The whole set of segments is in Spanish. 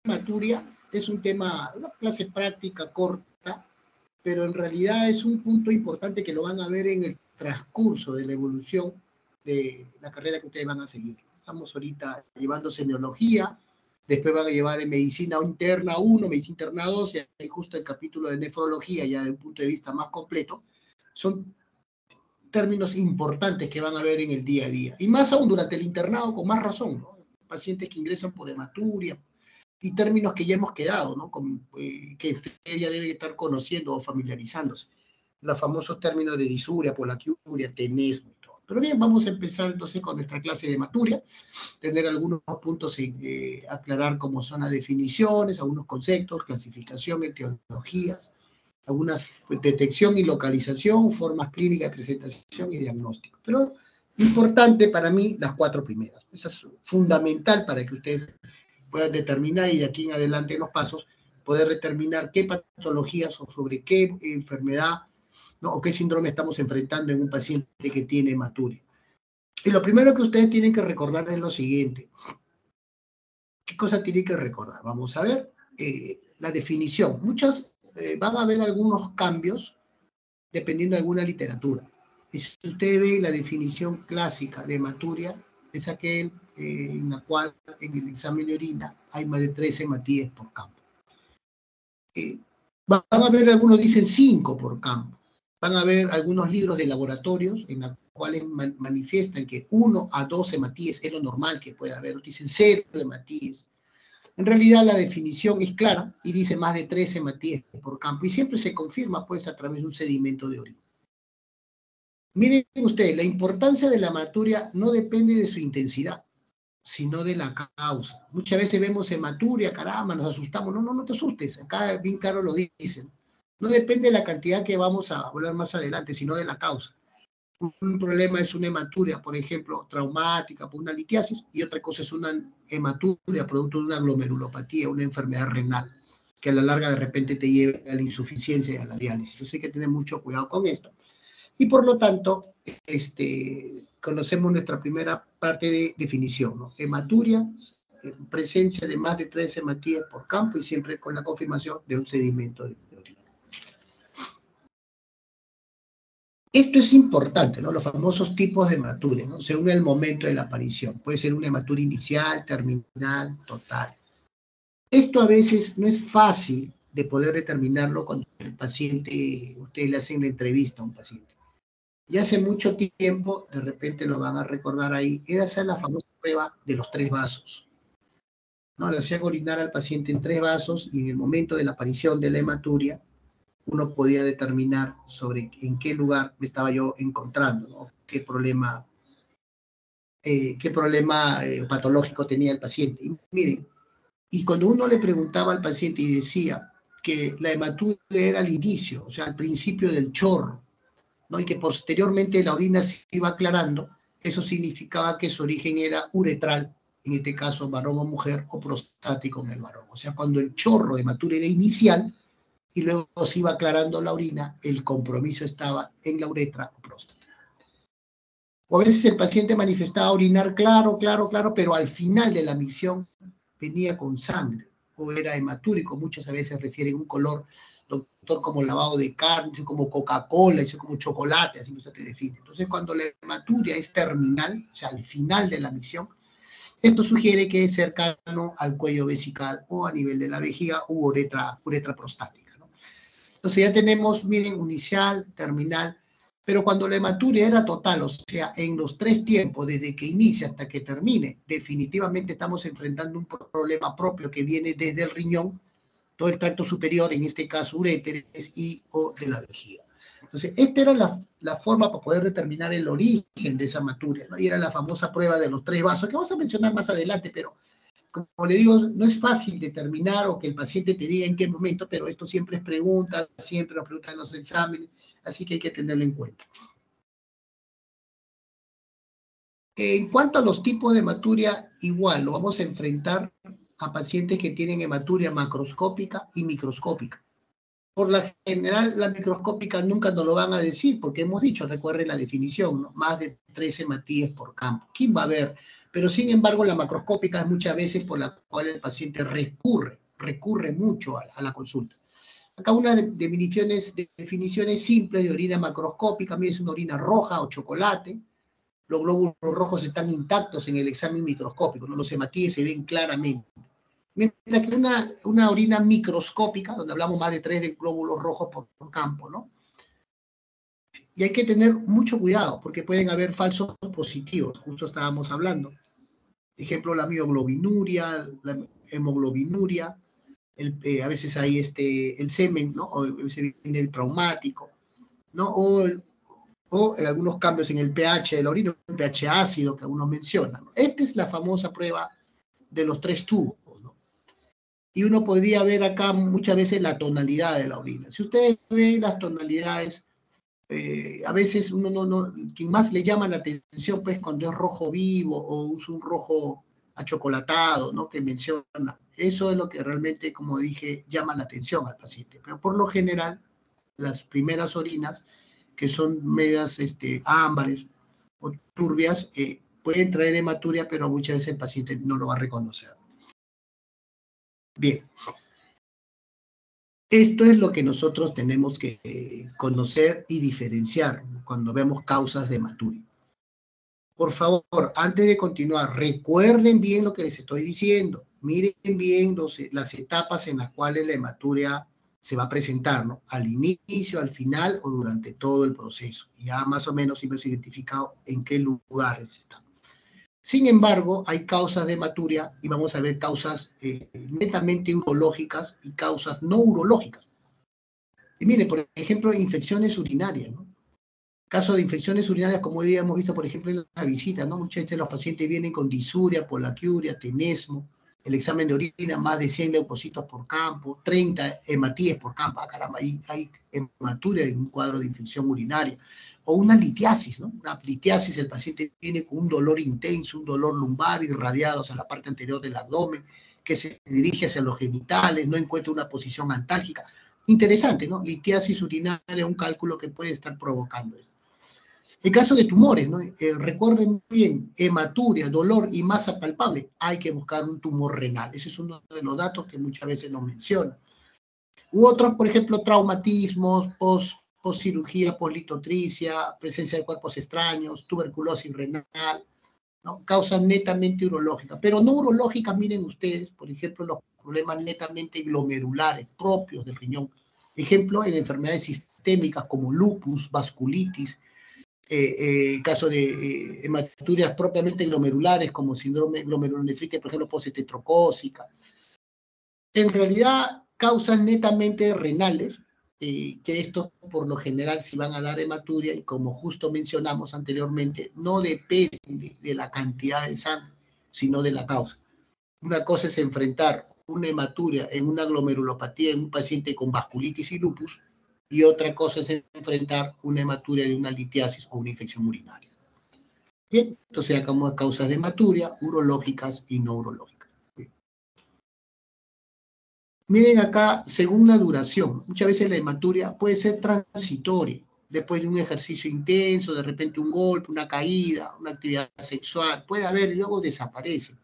hematuria es un tema, una clase práctica corta, pero en realidad es un punto importante que lo van a ver en el transcurso de la evolución de la carrera que ustedes van a seguir. Estamos ahorita llevando semiología, después van a llevar en medicina interna 1, medicina interna 2, y ahí justo el capítulo de nefrología, ya de un punto de vista más completo. Son términos importantes que van a ver en el día a día. Y más aún durante el internado, con más razón, ¿no? Pacientes que ingresan por hematuria, y términos que ya hemos quedado, ¿no? Que usted ya debe estar conociendo o familiarizándose. Los famosos términos de disuria, polaquiuria, tenesmo y todo. Pero bien, vamos a empezar entonces con nuestra clase de hematuria, tener algunos puntos aclarar como son las definiciones, algunos conceptos, clasificación, etiologías, algunas detección y localización, formas clínicas de presentación y diagnóstico. Pero importante para mí las 4 primeras. Eso es fundamental para que ustedes puedan determinar y de aquí en adelante en los pasos poder determinar qué patologías o sobre qué enfermedad, ¿no? O qué síndrome estamos enfrentando en un paciente que tiene hematuria. Y lo primero que ustedes tienen que recordar es lo siguiente. ¿Qué cosa tienen que recordar? Vamos a ver la definición. Muchas van a haber algunos cambios dependiendo de alguna literatura. Y si usted ve la definición clásica de hematuria, es aquel en la cual en el examen de orina hay más de 13 hematíes por campo. Van a ver, algunos dicen 5 por campo. Van a ver algunos libros de laboratorios en los cuales manifiestan que 1 a 2 hematíes es lo normal que pueda haber. Dicen 0 hematíes. En realidad la definición es clara y dice más de 13 hematíes por campo y siempre se confirma pues a través de un sedimento de orina. Miren ustedes, la importancia de la hematuria no depende de su intensidad, sino de la causa. Muchas veces vemos hematuria, caramba, nos asustamos. No, no, no te asustes, acá bien claro lo dicen. No depende de la cantidad que vamos a hablar más adelante, sino de la causa. Un problema es una hematuria, por ejemplo, traumática por una litiasis, y otra cosa es una hematuria producto de una glomerulopatía, una enfermedad renal, que a la larga de repente te lleva a la insuficiencia y a la diálisis. Entonces hay que tener mucho cuidado con esto. Y por lo tanto, conocemos nuestra primera parte de definición, ¿no? Hematuria, presencia de más de 13 hematíes por campo y siempre con la confirmación de un sedimento de orina. Esto es importante, ¿no? Los famosos tipos de hematuria, ¿no? Según el momento de la aparición. Puede ser una hematuria inicial, terminal, total. Esto a veces no es fácil de poder determinarlo cuando el paciente, ustedes le hacen la entrevista a un paciente. Y hace mucho tiempo, de repente lo van a recordar ahí, era esa la famosa prueba de los 3 vasos. ¿No? Le hacían orinar al paciente en 3 vasos y en el momento de la aparición de la hematuria, uno podía determinar sobre en qué lugar me estaba yo encontrando, ¿no? Qué problema patológico tenía el paciente. Y miren, y cuando uno le preguntaba al paciente y decía que la hematuria era el inicio, o sea, al principio del chorro, ¿no? Y que posteriormente la orina se iba aclarando, eso significaba que su origen era uretral, en este caso varón o mujer, o prostático en el varón. O sea, cuando el chorro de hematuria era inicial y luego se iba aclarando la orina, el compromiso estaba en la uretra o próstata. O a veces el paciente manifestaba orinar claro, pero al final de la misión venía con sangre, o era hematúrico, muchas veces refieren un color, doctor, como lavado de carne, como Coca-Cola, como chocolate, así se te define. Entonces, cuando la hematuria es terminal, o sea, al final de la misión, esto sugiere que es cercano al cuello vesical o a nivel de la vejiga u uretra prostática, ¿no? Entonces ya tenemos, miren, inicial, terminal, pero cuando la hematuria era total, o sea, en los 3 tiempos, desde que inicia hasta que termine, definitivamente estamos enfrentando un problema propio que viene desde el riñón, todo el tracto superior, en este caso uréteres y o de la vejiga. Entonces, esta era la forma para poder determinar el origen de esa hematuria, ¿no? Y era la famosa prueba de los 3 vasos, que vamos a mencionar más adelante, pero como le digo, no es fácil determinar o que el paciente te diga en qué momento, pero esto siempre es pregunta, siempre nos preguntan en los exámenes, así que hay que tenerlo en cuenta. En cuanto a los tipos de hematuria, igual lo vamos a enfrentar a pacientes que tienen hematuria macroscópica y microscópica. Por la general, la microscópica nunca nos lo van a decir, porque hemos dicho, recuerden la definición, ¿no? Más de 13 hematíes por campo. ¿Quién va a ver? Pero sin embargo, la macroscópica es muchas veces por la cual el paciente recurre mucho a la consulta. Acá unas definiciones simples de orina macroscópica, mira, es una orina roja o chocolate, los glóbulos rojos están intactos en el examen microscópico, ¿no? Los hematíes se ven claramente. Mientras que una orina microscópica, donde hablamos más de 3 de glóbulos rojos por campo, ¿no? Y hay que tener mucho cuidado, porque pueden haber falsos positivos, justo estábamos hablando. Ejemplo, la mioglobinuria, la hemoglobinuria, a veces hay el semen, ¿no? O se viene el traumático, ¿no? O algunos cambios en el pH de la orina, el pH ácido que algunos mencionan, ¿no? Esta es la famosa prueba de los 3 tubos, ¿no? Y uno podría ver acá muchas veces la tonalidad de la orina. Si ustedes ven las tonalidades, a veces quien más le llama la atención, pues cuando es rojo vivo o es un rojo achocolatado, ¿no? Que menciona. Eso es lo que realmente, como dije, llama la atención al paciente. Pero por lo general, las primeras orinas, que son medias ámbares o turbias, pueden traer hematuria, pero muchas veces el paciente no lo va a reconocer. Bien. Esto es lo que nosotros tenemos que conocer y diferenciar cuando vemos causas de hematuria. Por favor, antes de continuar, recuerden bien lo que les estoy diciendo. Miren bien las etapas en las cuales la hematuria se va a presentar, ¿no? Al inicio, al final o durante todo el proceso. Ya más o menos hemos identificado en qué lugares están. Sin embargo, hay causas de hematuria y vamos a ver causas netamente urológicas y causas no urológicas. Y mire, por ejemplo, infecciones urinarias, ¿no? Caso de infecciones urinarias, como hoy día hemos visto, por ejemplo, en la visita, ¿no? Muchas veces los pacientes vienen con disuria, polaquiuria, tenesmo, el examen de orina, más de 100 leucocitos por campo, 30 hematíes por campo. Ah, caramba, hay hematuria en un cuadro de infección urinaria. O una litiasis, ¿no? Una litiasis, el paciente viene con un dolor intenso, un dolor lumbar irradiado hacia la parte anterior del abdomen, que se dirige hacia los genitales, no encuentra una posición antálgica. Interesante, ¿no? Litiasis urinaria, un cálculo que puede estar provocando esto. En caso de tumores, ¿no? Recuerden bien, hematuria, dolor y masa palpable, hay que buscar un tumor renal. Ese es uno de los datos que muchas veces nos mencionan. U otros, por ejemplo, traumatismos, post-cirugía, poslitotricia, presencia de cuerpos extraños, tuberculosis renal, ¿no? Causas netamente urológicas. Pero no urológicas, miren ustedes, por ejemplo, los problemas netamente glomerulares propios del riñón. Ejemplo, en enfermedades sistémicas como lupus, vasculitis, caso de hematurias propiamente glomerulares, como síndrome glomerulonefritis, por ejemplo, posestetrocócica. En realidad, causas netamente renales, que estos por lo general si van a dar hematuria, y como justo mencionamos anteriormente, no depende de la cantidad de sangre, sino de la causa. Una cosa es enfrentar una hematuria en una glomerulopatía en un paciente con vasculitis y lupus, y otra cosa es enfrentar una hematuria de una litiasis o una infección urinaria. Bien, entonces acá hay causas de hematuria, urológicas y no urológicas. Bien. Miren acá, según la duración, muchas veces la hematuria puede ser transitoria, después de un ejercicio intenso, de repente un golpe, una caída, una actividad sexual, puede haber y luego desaparece,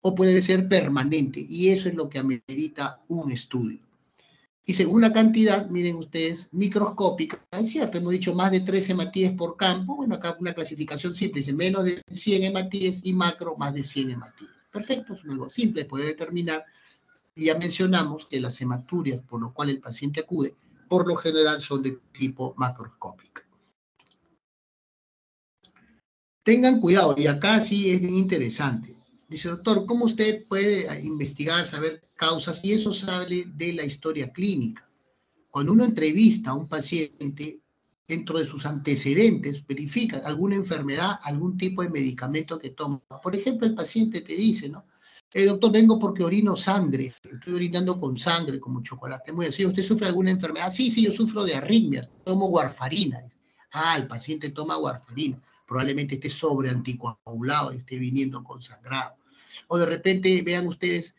o puede ser permanente, y eso es lo que amerita un estudio. Y según la cantidad, miren ustedes, microscópica, es cierto, hemos dicho más de 3 hematíes por campo, bueno, acá una clasificación simple, dice menos de 100 hematíes y macro más de 100 hematíes. Perfecto, es algo simple, puede determinar, y ya mencionamos que las hematurias por lo cual el paciente acude, por lo general son de tipo macroscópica. Tengan cuidado, y acá sí es bien interesante. Dice, doctor, ¿cómo usted puede investigar, saber causas? Y eso sale de la historia clínica. Cuando uno entrevista a un paciente, dentro de sus antecedentes, verifica alguna enfermedad, algún tipo de medicamento que toma. Por ejemplo, el paciente te dice, ¿no? Doctor, vengo porque orino sangre, estoy orinando con sangre, como chocolate. Muy así, ¿usted sufre alguna enfermedad? Sí, yo sufro de arritmia, tomo warfarina. Ah, el paciente toma warfarina, probablemente esté sobre anticoagulado, esté viniendo con sangrado. O de repente, vean ustedes,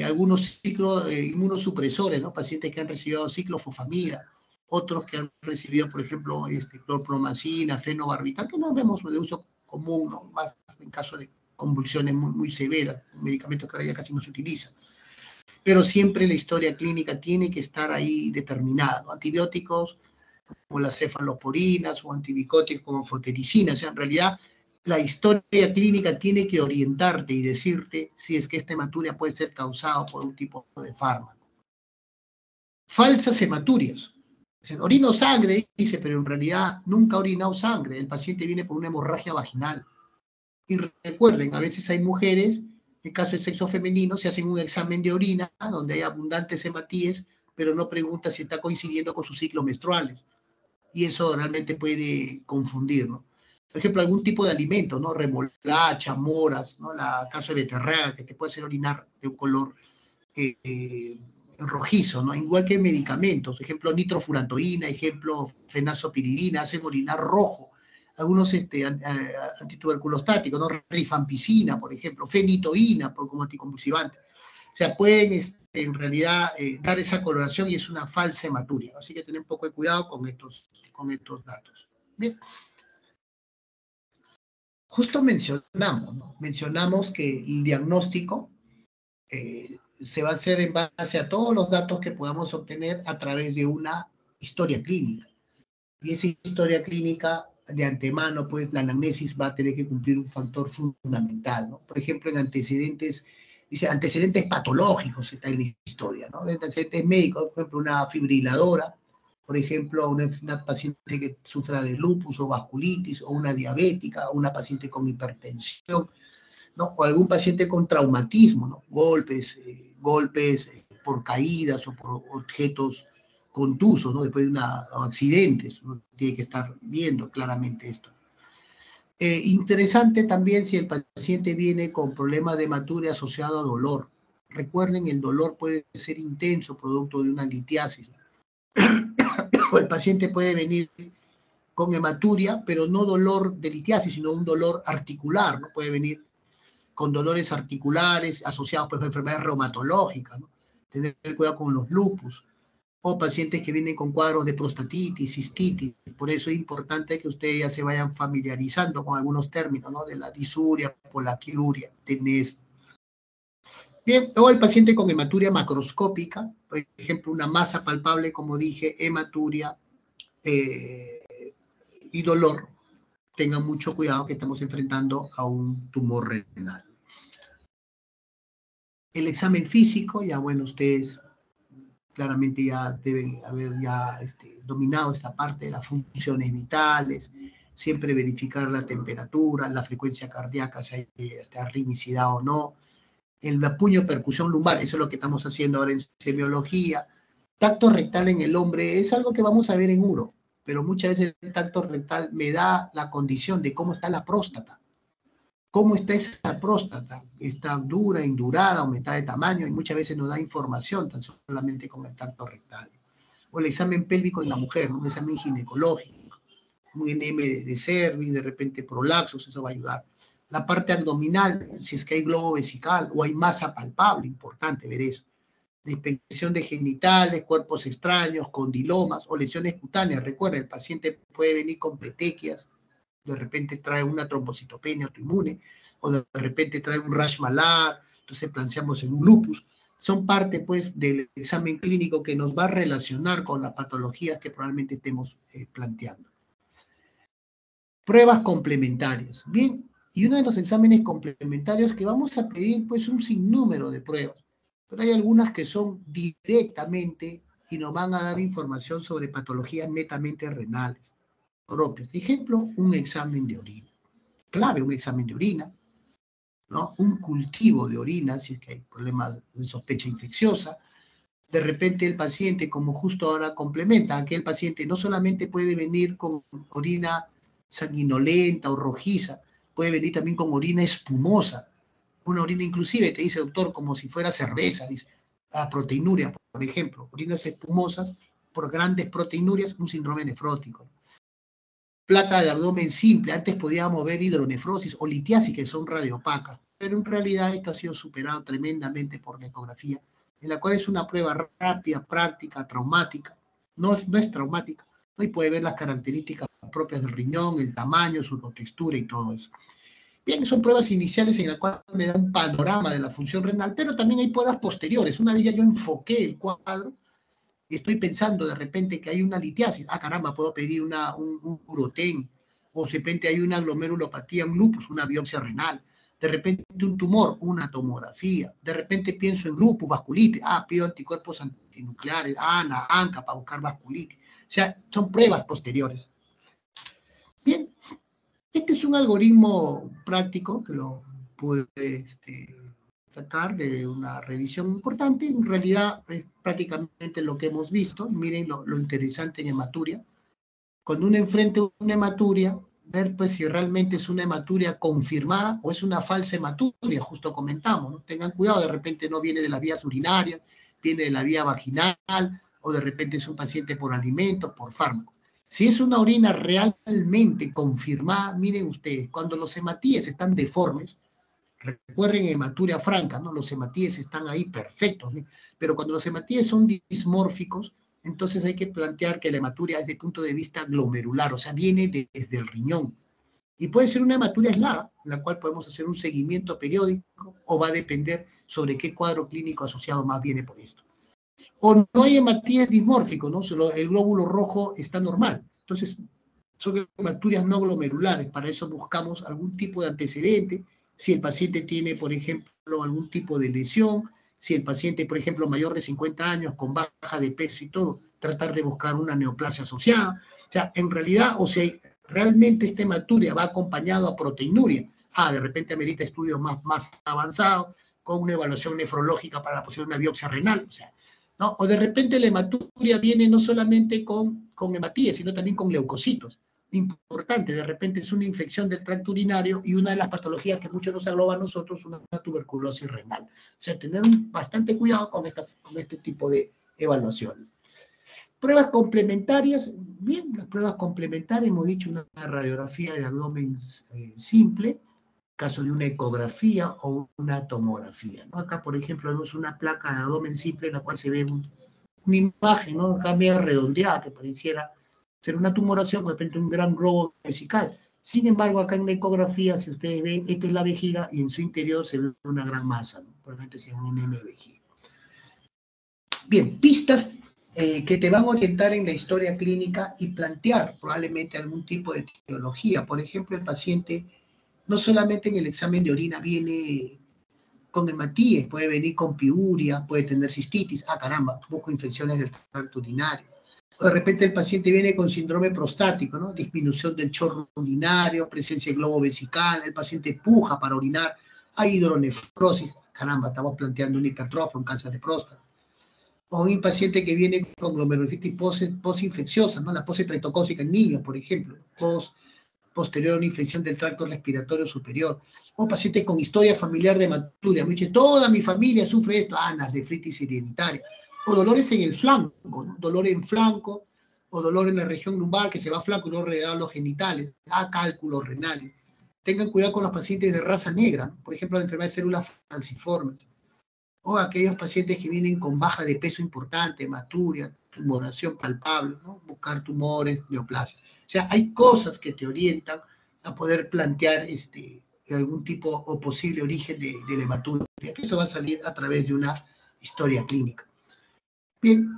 algunos ciclos inmunosupresores, ¿no? Pacientes que han recibido ciclofosfamida, otros que han recibido, por ejemplo, clorpromacina, fenobarbital, que no vemos de uso común, ¿no? Más en caso de convulsiones muy severas, medicamentos que ahora ya casi no se utilizan. Pero siempre la historia clínica tiene que estar ahí determinada, ¿no? Antibióticos como las cefaloporinas o antimicóticos como fotericina, o sea, en realidad la historia clínica tiene que orientarte y decirte si es que esta hematuria puede ser causada por un tipo de fármaco. Falsas hematurias. O sea, orino sangre, dice, pero en realidad nunca ha orinado sangre. El paciente viene por una hemorragia vaginal. Y recuerden, a veces hay mujeres, en caso de sexo femenino, se hacen un examen de orina donde hay abundantes hematíes, pero no pregunta si está coincidiendo con sus ciclos menstruales. Y eso realmente puede confundir, ¿no? Por ejemplo, algún tipo de alimento, ¿no? Remolacha, moras, ¿no? La caso de beterraga, que te puede hacer orinar de un color rojizo, ¿no? Igual que medicamentos, ejemplo, nitrofurantoína, ejemplo, fenazopiridina, hacen orinar rojo. Algunos antituberculostáticos, ¿no? Rifampicina, por ejemplo, fenitoína, como anticonvulsivante. O sea, pueden en realidad dar esa coloración y es una falsa hematuria. Así que tener un poco de cuidado con estos datos. Bien. Justo mencionamos, ¿no? Mencionamos que el diagnóstico se va a hacer en base a todos los datos que podamos obtener a través de una historia clínica. Y esa historia clínica, de antemano, pues la anamnesis va a tener que cumplir un factor fundamental, ¿no? Por ejemplo, en antecedentes, dice antecedentes patológicos está en la historia, ¿no? Antecedentes médicos, por ejemplo, una fibriladora, por ejemplo, una paciente que sufra de lupus o vasculitis, o una diabética, o una paciente con hipertensión, ¿no? O algún paciente con traumatismo, ¿no? Golpes por caídas o por objetos contusos, ¿no? Después de accidentes, ¿no? Tiene que estar viendo claramente esto. Interesante también si el paciente viene con problemas de hematuria asociado a dolor. Recuerden, el dolor puede ser intenso, producto de una litiasis. O el paciente puede venir con hematuria, pero no dolor de litiasis, sino un dolor articular, ¿no? Puede venir con dolores articulares asociados pues, a enfermedades reumatológicas, ¿no? Tener cuidado con los lupus, o pacientes que vienen con cuadros de prostatitis, cistitis. Por eso es importante que ustedes ya se vayan familiarizando con algunos términos, ¿no? De la disuria, polaquiuria, tenés. Bien, o el paciente con hematuria macroscópica, por ejemplo, una masa palpable, como dije, hematuria y dolor. Tengan mucho cuidado que estamos enfrentando a un tumor renal. El examen físico, ya bueno, ustedes claramente ya deben haber ya dominado esta parte de las funciones vitales, siempre verificar la temperatura, la frecuencia cardíaca, si está ritmicidad o no, el puño percusión lumbar, eso es lo que estamos haciendo ahora en semiología. Tacto rectal en el hombre es algo que vamos a ver en uro, pero muchas veces el tacto rectal me da la condición de cómo está la próstata. ¿Cómo está esa próstata? ¿Está dura, indurada, aumentada de tamaño? Y muchas veces nos da información tan solamente con el tacto rectal. O el examen pélvico en la mujer, un examen ginecológico, un NM de cervix, de repente prolaxos, eso va a ayudar. La parte abdominal, si es que hay globo vesical o hay masa palpable, importante ver eso. De inspección de genitales, cuerpos extraños, condilomas o lesiones cutáneas. Recuerda, el paciente puede venir con petequias, de repente trae una trombocitopenia autoinmune, o de repente trae un rash malar, entonces planteamos en un lupus. Son parte, pues, del examen clínico que nos va a relacionar con las patologías que probablemente estemos planteando. Pruebas complementarias. Bien, y uno de los exámenes complementarios que vamos a pedir, pues, un sinnúmero de pruebas, pero hay algunas que son directamente y nos van a dar información sobre patologías netamente renales propios. Ejemplo, un examen de orina. Clave, un examen de orina, ¿no? Un cultivo de orina, si es que hay problemas de sospecha infecciosa. De repente el paciente, como justo ahora complementa, aquel paciente no solamente puede venir con orina sanguinolenta o rojiza, puede venir también con orina espumosa. Una orina inclusive, te dice el doctor, como si fuera cerveza, dice, a proteinuria, por ejemplo, orinas espumosas por grandes proteinurias, un síndrome nefrótico. Placa de abdomen simple, antes podíamos ver hidronefrosis o litiasis, que son radiopacas. pero en realidad esto ha sido superado tremendamente por la ecografía, en la cual es una prueba rápida, práctica, traumática, no es traumática, ¿no? Y puede ver las características propias del riñón, el tamaño, su contextura y todo eso. Bien, son pruebas iniciales en las cuales me da un panorama de la función renal, pero también hay pruebas posteriores. Una vez ya yo enfoqué el cuadro, y estoy pensando de repente que hay una litiasis. Ah, caramba, puedo pedir un uroten, o de repente hay una glomerulopatía, un lupus, una biopsia renal. De repente un tumor, una tomografía. De repente pienso en lupus, vasculitis. Ah, pido anticuerpos antinucleares, ANA, ANCA, para buscar vasculitis. O sea, son pruebas posteriores. Bien, este es un algoritmo práctico que lo pude sacar de una revisión importante. En realidad es prácticamente lo que hemos visto. Miren lo interesante en hematuria. Cuando uno enfrenta una hematuria, ver pues si realmente es una hematuria confirmada o es una falsa hematuria, justo comentamos, ¿no? Tengan cuidado, de repente no viene de las vías urinarias, viene de la vía vaginal, o de repente es un paciente por alimentos, por fármacos. Si es una orina realmente confirmada, miren ustedes, cuando los hematíes están deformes, recuerden hematuria franca, ¿no? Los hematíes están ahí perfectos, ¿no? Pero cuando los hematíes son dismórficos, entonces hay que plantear que la hematuria es desde el punto de vista glomerular, o sea, viene desde el riñón. Y puede ser una hematuria aislada, en la cual podemos hacer un seguimiento periódico, o va a depender sobre qué cuadro clínico asociado más viene por esto. O no hay hematíes dismórficos, ¿no? Solo el glóbulo rojo está normal. Entonces, son hematurias no glomerulares. Para eso buscamos algún tipo de antecedente, si el paciente tiene, por ejemplo, algún tipo de lesión, si el paciente, por ejemplo, mayor de 50 años, con baja de peso y todo, tratar de buscar una neoplasia asociada. O sea, en realidad, o sea, realmente esta hematuria va acompañado a proteinuria. Ah, de repente amerita estudios más avanzados, con una evaluación nefrológica para posible una biopsia renal, o sea, ¿no? O de repente la hematuria viene no solamente con hematíes, sino también con leucocitos. Importante, de repente es una infección del tracto urinario y una de las patologías que mucho nos agloba a nosotros, una tuberculosis renal. O sea, tener bastante cuidado con este tipo de evaluaciones. Pruebas complementarias, bien, las pruebas complementarias, hemos dicho una radiografía de abdomen simple, caso de una ecografía o una tomografía, ¿no? Acá, por ejemplo, vemos una placa de abdomen simple en la cual se ve una imagen, ¿no? Acá media redondeada, que pareciera ser una tumoración, de repente un gran globo vesical. Sin embargo, acá en la ecografía, si ustedes ven, esta es la vejiga y en su interior se ve una gran masa, ¿no? Probablemente sea un M de vejiga. Bien, pistas que te van a orientar en la historia clínica y plantear probablemente algún tipo de etiología. Por ejemplo, el paciente no solamente en el examen de orina viene con hematíes, puede venir con piuria, puede tener cistitis, ah caramba, busco infecciones del tracto urinario. O de repente el paciente viene con síndrome prostático, ¿no? Disminución del chorro urinario, presencia de globo vesical, el paciente puja para orinar, hay hidronefrosis, caramba, estamos planteando una hipertrofia, un cáncer de próstata. O un paciente que viene con glomerulitis postinfecciosa, ¿no? La postetreptocócica en niños, por ejemplo, posterior a una infección del tracto respiratorio superior, o pacientes con historia familiar de hematuria. Me dice, toda mi familia sufre esto, nefritis hereditaria, o dolores en el flanco, ¿no? Dolor en flanco, o dolor en la región lumbar que se va a flanco y luego rodeado a los genitales, cálculos renales. Tengan cuidado con los pacientes de raza negra, ¿no? Por ejemplo, la enfermedad de células falciformes, o aquellos pacientes que vienen con baja de peso importante, hematuria, tumoración palpable, ¿no? Buscar tumores, neoplasias. O sea, hay cosas que te orientan a poder plantear algún tipo o posible origen de la hematuria, que eso va a salir a través de una historia clínica. Bien,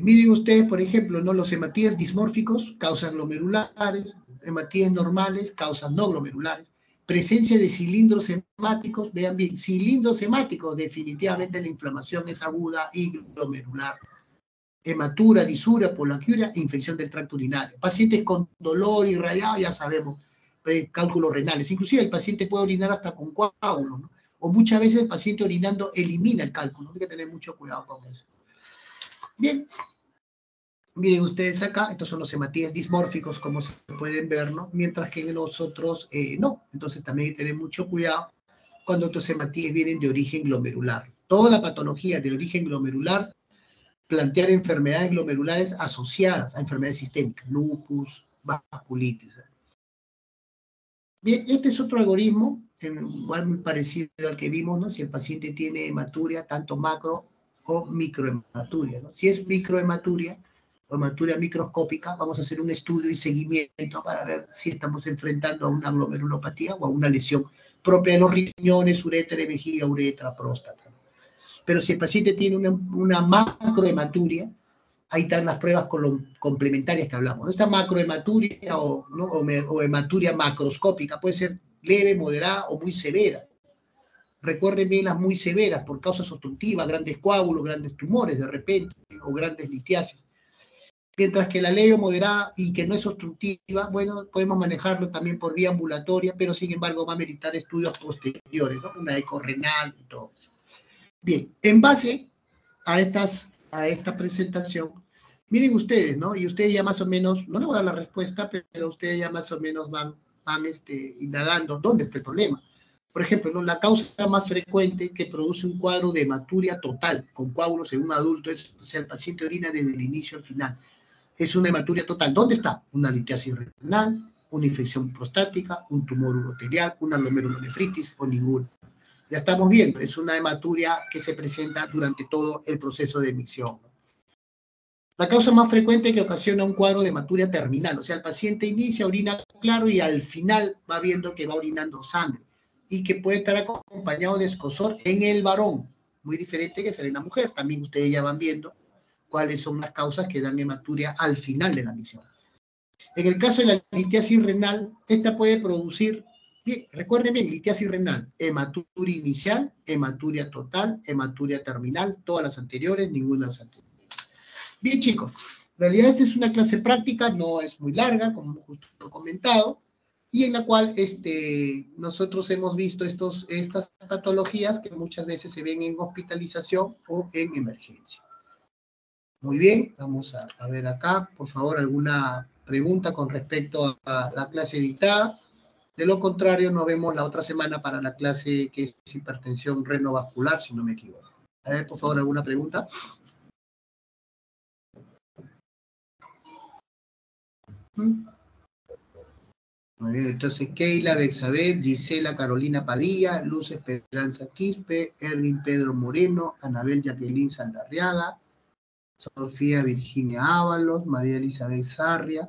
miren ustedes, por ejemplo, ¿no? Los hematíes dismórficos causan glomerulares, hematíes normales causan no glomerulares. Presencia de cilindros hemáticos, vean bien, cilindros hemáticos, definitivamente la inflamación es aguda y glomerular. Hematura, disuria, polaquiuria, infección del tracto urinario. Pacientes con dolor irradiado, ya sabemos, cálculos renales. Inclusive el paciente puede orinar hasta con coágulos, ¿no? O muchas veces el paciente orinando elimina el cálculo. Hay que tener mucho cuidado con eso. Bien, miren ustedes acá, estos son los hematíes dismórficos, como se pueden ver, ¿no? Mientras que en los otros no. Entonces también hay que tener mucho cuidado cuando estos hematíes vienen de origen glomerular. Toda la patología de origen glomerular, plantear enfermedades glomerulares asociadas a enfermedades sistémicas, lupus, vasculitis. Bien, este es otro algoritmo, igual muy parecido al que vimos, ¿no? Si el paciente tiene hematuria, tanto macro o microhematuria, ¿no? Si es microhematuria o hematuria microscópica, vamos a hacer un estudio y seguimiento para ver si estamos enfrentando a una glomerulopatía o a una lesión propia de los riñones, uretra, vejiga, uretra, próstata. Pero si el paciente tiene una macrohematuria, ahí están las pruebas complementarias que hablamos. Esta macrohematuria o hematuria macroscópica puede ser leve, moderada o muy severa. Recuerden bien las muy severas por causas obstructivas, grandes coágulos, grandes tumores de repente o grandes litiasis. Mientras que la leve o moderada y que no es obstructiva, bueno, podemos manejarlo también por vía ambulatoria, pero sin embargo va a meritar estudios posteriores, ¿no? Una eco renal y todo eso. Bien, en base a esta presentación, miren ustedes, ¿no? Y ustedes ya más o menos, no le voy a dar la respuesta, pero ustedes ya más o menos van indagando dónde está el problema. Por ejemplo, ¿no? La causa más frecuente que produce un cuadro de hematuria total con coágulos en un adulto es, o sea, el paciente orina desde el inicio al final. Es una hematuria total. ¿Dónde está? Una litiasis renal, una infección prostática, un tumor urotelial, una glomerulonefritis o ninguna. Ya estamos viendo, es una hematuria que se presenta durante todo el proceso de micción. La causa más frecuente que ocasiona un cuadro de hematuria terminal, o sea, el paciente inicia, orina claro y al final va viendo que va orinando sangre y que puede estar acompañado de escozor en el varón, muy diferente que ser en la mujer. También ustedes ya van viendo cuáles son las causas que dan hematuria al final de la micción. En el caso de la litiasis renal, esta puede producir, bien, recuerden bien, litiasis renal, hematuria inicial, hematuria total, hematuria terminal, todas las anteriores, ninguna de las anteriores. Bien, chicos, en realidad esta es una clase práctica, no es muy larga, como justo he comentado, y en la cual nosotros hemos visto estas patologías que muchas veces se ven en hospitalización o en emergencia. Muy bien, vamos a ver acá, por favor, alguna pregunta con respecto a la clase dictada. De lo contrario, nos vemos la otra semana para la clase que es hipertensión renovascular, si no me equivoco. A ver, por favor, alguna pregunta. Muy bien, entonces Keila, Bexabeth, Gisela, Carolina Padilla, Luz Esperanza Quispe, Erwin Pedro Moreno, Anabel Jacqueline Saldarriaga, Sofía Virginia Ábalos, María Elizabeth Sarria,